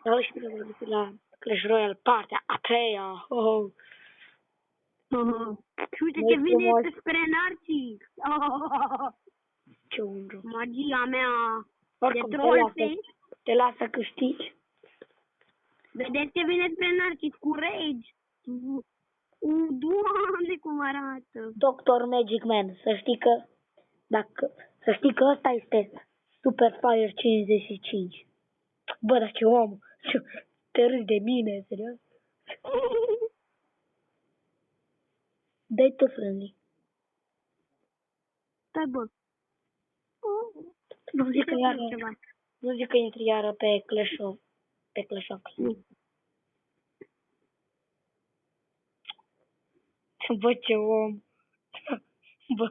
Dar și bine la Clash Royale, partea a treia. Oh. Și uite Mai ce vine frumos. spre Narcis. Ce undru. Magia mea Oricum, de troll. te lasă câștigi. Vedeți ce vine spre Narcis cu Rage. Doamne, cum arată. Dr. Magic Man, să știi că ăsta este Super Fire 55. Bă, dar ce om, te râzi de mine, serios? Dai tu friendly. Stai, bă. Nu zic că iară, ceva. nu zic că intri iară pe Clash of Clans. Bă, ce om. Bă.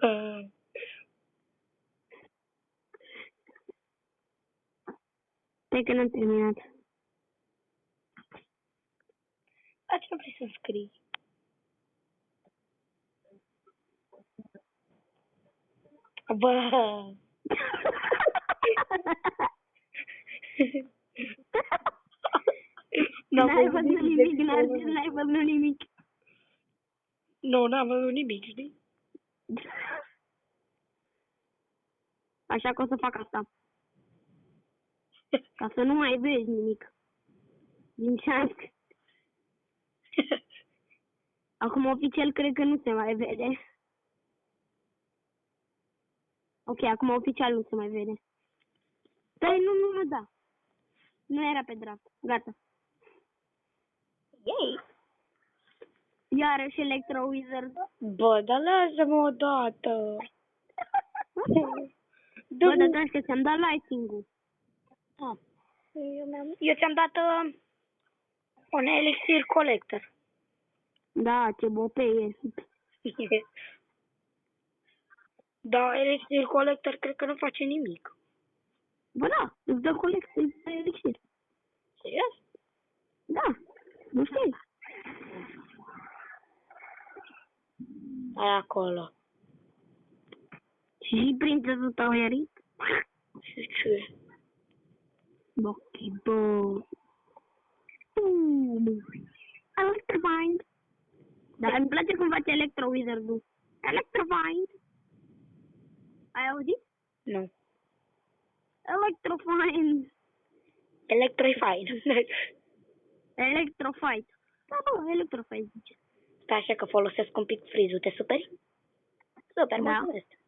Stai că n-am terminat. La ce vrei să scrii? Bă. N-ai văzut nimic, n-ai văzut nimic. Nu, n-am văzut nimic, știi? Așa că o să fac asta. Ca să nu mai vezi nimic. Din ce am scris. Acum oficial cred că nu se mai vede. Ok, acum oficial nu se mai vede. Stai, nu, da. Nu era pe dreapta. Gata. Yay! Iarăși Electro Wizard. Bă, dar lasă-mă odată. Bă, dar că ți-am dat lighting-ul. Eu ți-am dat un elixir collector. Da, ce bopee. Da, elixir collector cred că nu face nimic. Bă, da, îți dă elixir. Serios? Da, nu știi. Ai acolo. Și prințesul tău ierit? Și ce? Ok, bă. Electrified. Dar îmi place cum face Electro Wizard-ul. Electrified. Ai auzit? Nu. Electrified. Electrified. Electrified. Da, bă, Electrified zice. Stai așa că folosesc un pic frizul, te superi? Super, Da. mulțumesc.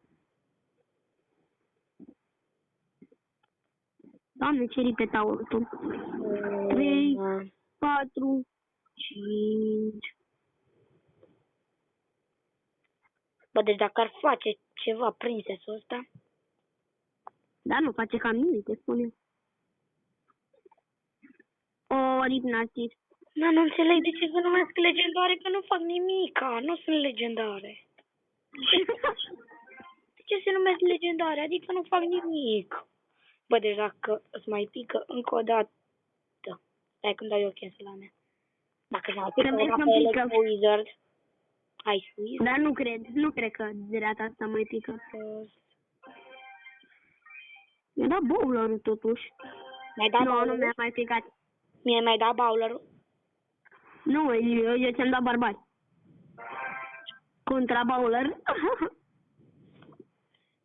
Doamne, ce repetaul tu. 3, 4, 5. Bă, deci dacă ar face ceva princesul ăsta... Da, nu face cam nimic, te spun eu. O, Ripnatis. Da, nu înțeleg de ce se numesc legendare, că nu fac nimica, nu sunt legendare. De ce se numesc legendare? Adică nu fac nimic. Bă, deci dacă îți mai pică încă o dată... Stai când dau eu cancel la mea. Dacă îți mai pică Când una vezi pe că-mi pică. Electro Wizard... Ai suit? Dar nu cred că de data asta mai pică. Mi-a dat bowler-ul totuși. Mi-ai dat Nu, nu bowler-ul? mi-a mai picat. Mie mi-ai dat bowler-ul? Nu, eu ți-am dat bărbați. Contra bowler.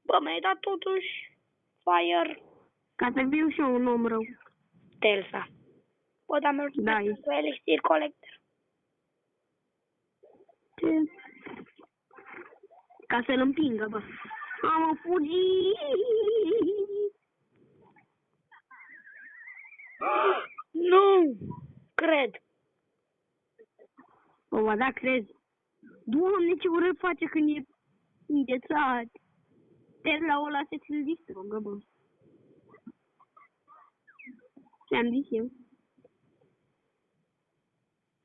Bă, mi-ai dat totuși Fire Ca să fiu și eu un om rău. Telsa. Bă, dar mi-au Da, pentru elixir collector. Ce? Ca să-l împingă, bă. Am fugit. Nu! Cred. O, da, crezi. Doamne, ce urât face când e înghețat. Tesla-ul ăla se ți-l distrugă, bă. Ce-am zis eu?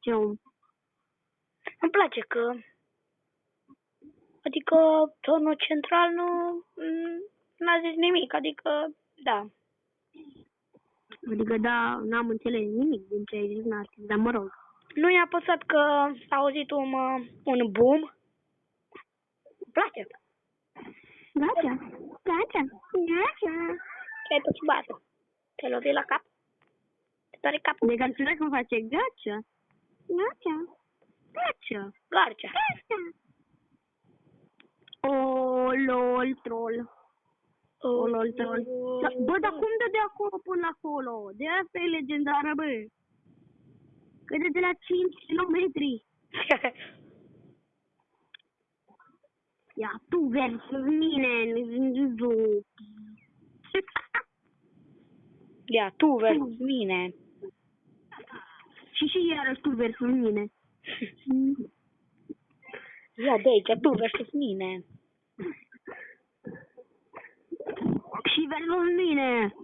Ce om? Îmi place că... Adică turnul central n-a zis nimic, adică, da. Adică, da, n-am înțeles nimic din ce ai zis, dar mă rog. Nu i-a păsat că s-a auzit un boom. Îmi place. Gata. Ce ai pățit bată? Te-ai lovit la cap? Doare capul. De calculat cum face gacea. Gacea. Gacea. Garcea. Gacea. O, lol, troll. O, lol, troll. Bă, dar cum dă de acolo până acolo? De asta e legendară, bă. Că de la 5 kilometri. Ia, tu versus mine. Ia, tu versus mine. Și iarăși tu versus mine. Ia de aici, tu versus mine. Și versus mine.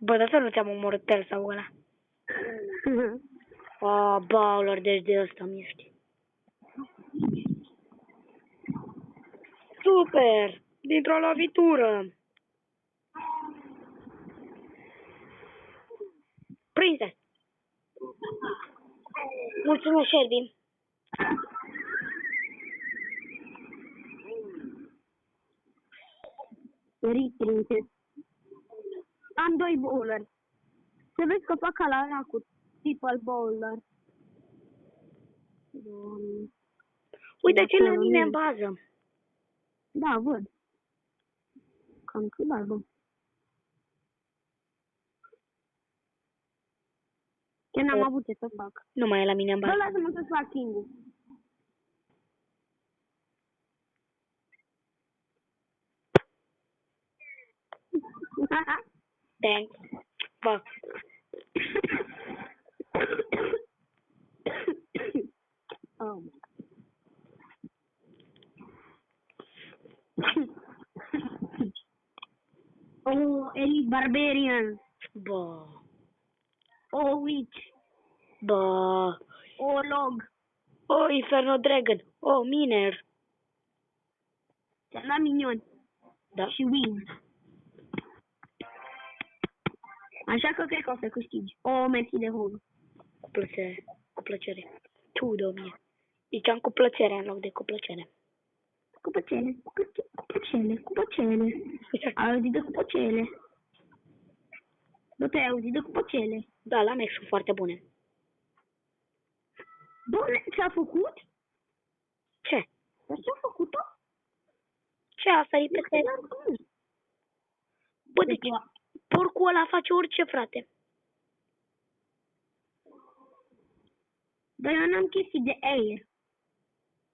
Bă, dar să nu ți-am omorât tel sau ăla. A, Bowler, deci de ăsta mi-ești. Super! Dintr-o lovitură. Prinse. Mulțumesc, Shelby. Prinse. Am 2 bowler. Să vezi că fac ala ăla cu triple bowler. Uite ce la mine în bază. Da, văd. Cam ciudat, bă. Chiar n-am avut ce să fac. Nu mai e la mine în Bă, bază. lasă-mă să fac singur. Thanks. Bă. Oh. Oh, Elite Barbarian. Bă. Oh, Witch. Bă. Oh, Log. Oh, Inferno Dragon. Oh, Miner. Ți-am dat minion. Da. Și Wiz. Așa că cred că o să câștigi. Oh, mersi de hol. Cu plăcere. Cu plăcere. Tu, domnie. Ziceam cu plăcere în loc de cu plăcere. Cu plăcere, cu plăcere, cu plăcere. Ai auzit de cu plăcere? Bă, tu ai auzit de cu plăcere? Da, la mec sunt foarte bune. Doamne, ți-a făcut? Ce? Dar ce-a făcut-o? Ce a sărit peste... Bă, deci porcul ăla face orice, frate. Dar eu n-am chestii de aer.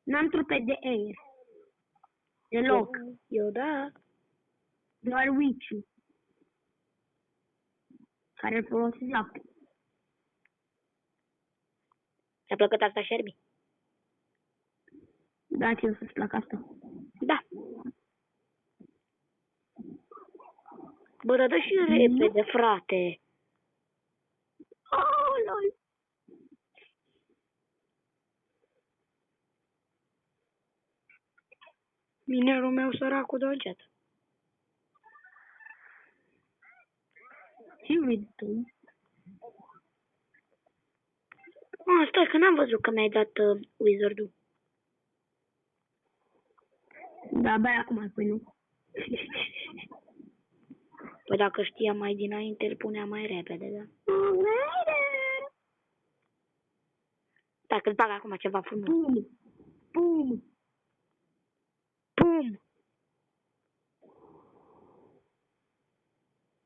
N-am trupe de aer. Deloc. Eu da. Doar Witch-ul. Care îl folosesc la... Ți-a plăcut asta, Shelby? Da, ți-o să-ți plac asta. Da. Bă, dar dă și repede, frate. Oh, lol. Minerul meu săracul de încet. Ce vrei tu? Ah, stai, că n-am văzut că mi-ai dat Wizard-ul. Da, abia acum îl pui, nu? Păi dacă știam mai dinainte, îl puneam mai repede, da? Dacă îți bag acum ceva frumos. Pum! Pum! Pum!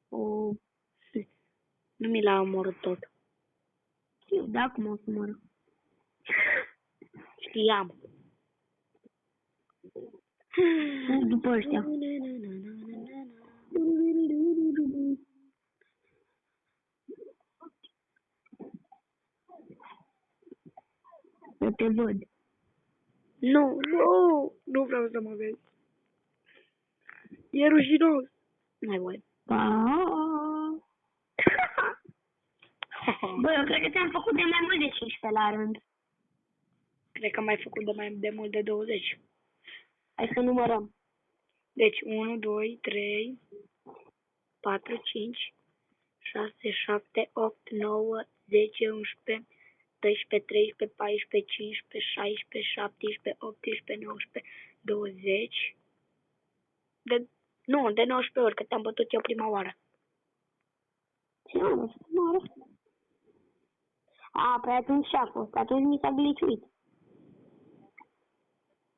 Oh, Nu mi l-a omorât tot. știu, da, acum o să mor. Știam. După ăștia. Eu te văd. Nu, nu, nu vreau să mă vezi. E rușinos. N-ai voie. Pa! Bă, eu cred că ți-am făcut de mai mult de 15 la rând. Cred că am mai făcut de mai de mult de 20. Hai să numărăm. Deci 1, 2, 3, 4, 5, 6, 7, 8, 9, 10, 11, 12, 13, 14, 15, 16, 17, 18, 19, 20. De 19 ori, că te-am bătut eu prima oară. Ce mă, a, pe atunci și-a fost. Atunci mi s-a gliciuit.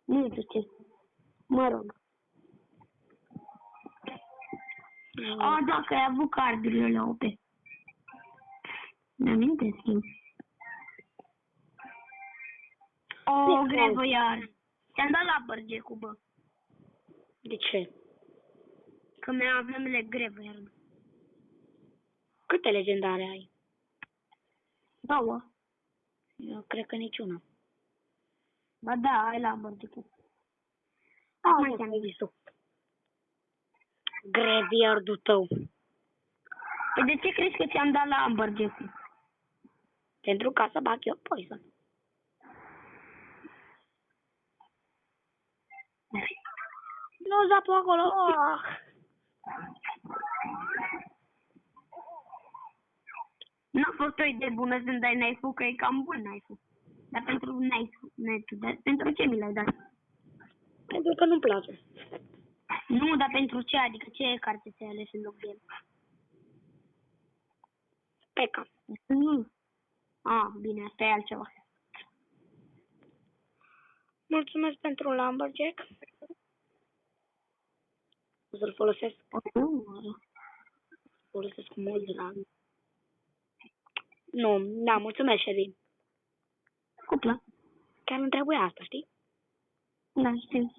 Nu știu ce. Mă rog. A, da, că ai avut cardurile la OP. Mi-amintesc eu. O, grevă iar. Ți-am dat la bărgecul, bă. De ce? Că mi-avem grevă iar. Câte legendare ai? 2. Eu cred că niciuna. Ba da, ai la bărgecul. Mai ți-am zis-o. Graveyard-ul tău. Păi de ce crezi că ți-am dat la bărgecul? Pentru ca să bag eu poison. Nu da pe acolo. Oh. N-a fost o idee bună să-mi dai knife-ul, că e cam bun knife-ul. Dar pentru knife-ul, dar pentru ce mi l-ai dat? Pentru că nu-mi place. Nu, dar pentru ce? Adică ce carte ți-ai ales în loc de el? Peca. Nu. A, bine, asta e altceva. Mulțumesc pentru Lumberjack. O să-l folosesc. Folosesc cu mult drag. Nu, da, mulțumesc, Shelly. Cuplă. Chiar nu trebuie asta, știi? Da, știu.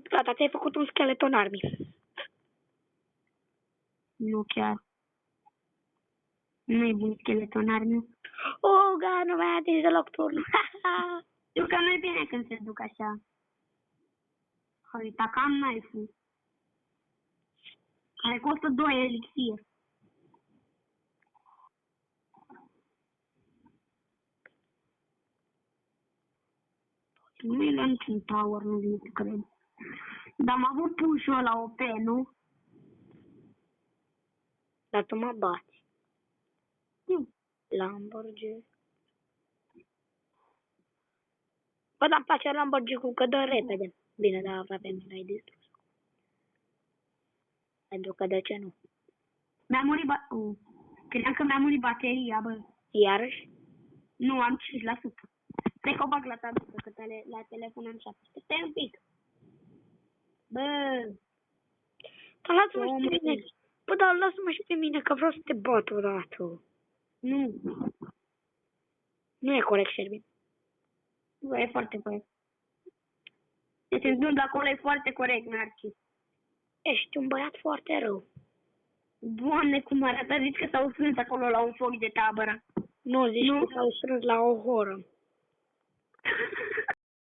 Gata, ți-ai făcut un skeleton army. Nu chiar. Nu e bun skeleton army. Gata, nu mai atins deloc turnul. Știu că nu e bine când se duc așa. Uita, cam knife-ul. Care costă 2 elixir. Nu e la niciun tower, nu vin să cred. Dar am avut push-ul ăla OP, nu? Dar tu mă bați. Nu. Lumberjack. Bă, dar-mi place Lumberjack-ul că dă repede. Bine, dar aproape mi l-ai distrus. Pentru că de ce nu? Mi-a murit credeam că mi-a murit bateria, bă. Iarăși? Nu, am 5%. Stai că o bag la tabletă, că la telefon am 7. Stai un pic. Bă. Dar lasă-mă și pe mine. Bă, dar lasă-mă și pe mine, că vreau să te bat odată. Nu. Nu e corect, Shelby. Bă, e foarte corect. Deci nu, de acolo e foarte corect, Narcis. Ești un băiat foarte rău. Doamne, cum arată, zici că s-au strâns acolo la un foc de tabără. Nu, zici că s-au strâns la o horă.